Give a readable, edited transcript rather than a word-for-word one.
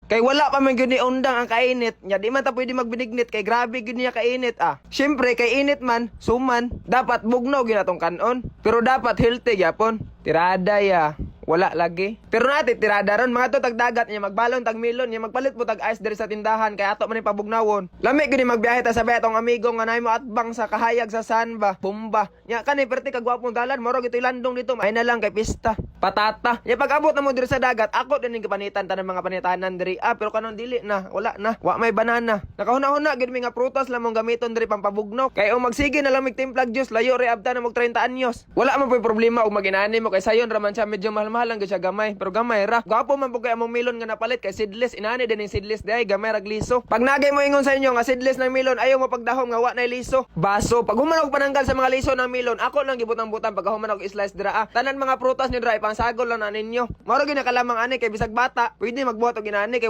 Kay wala pa man gyud ni undang ang kainit. Nya di man ta pwede magbinignit kay grabe gyud niya kainit ah. Syempre kay init man, suman, dapat bugnaw gyud atong kanon. Pero dapat healthy gyapon. Tirada ya. Wala lagi. Pero natin tirada ron mga to tagdagat niya magbalon tag milon niya magpalit mo tag ice diri sa tindahan kay ato man ni pabugnawon. Lami gyud ni magbiyahe ta sa atong amigo nga nay mo atbang sa kahayag sa Sanba, Pumba. Nya kani perti kagwapong dalan moro gitoy landong dito. Ay na lang kay pista. Patata. Nya pag abot na mo diri sa dagat, ako din ning kapanitan tanang mga panitanan diri. Ah, pero kanon dili na, wala na. Wa may banana. Nakahuna-huna gyud mi nga prutas lamong gamiton diri pampabugnaw. Kay o magsige na lang mig timplag juice layo re abta na mog 30 anyos. Wala man po'y problema og maginani mo kay sayon ra man siya medyo mahal lang gyud siya gamay. Pero gamay ra. Gwapo man po kay among milon nga napalit kay seedless inani din ning seedless day gamay ra gliso. Pag nagay mo ingon sa inyo nga seedless ng milon ayaw mo pagdahom nga wa nay liso. Baso pag human og pananggal sa mga liso ng milon, ako lang gibutang-butang pag human og slice dira. Ah, tanan mga prutas ni dira ipansagol lang na ninyo. Mao ra gyud nakalamang ani kay bisag bata, pwede magbuhat og inani kay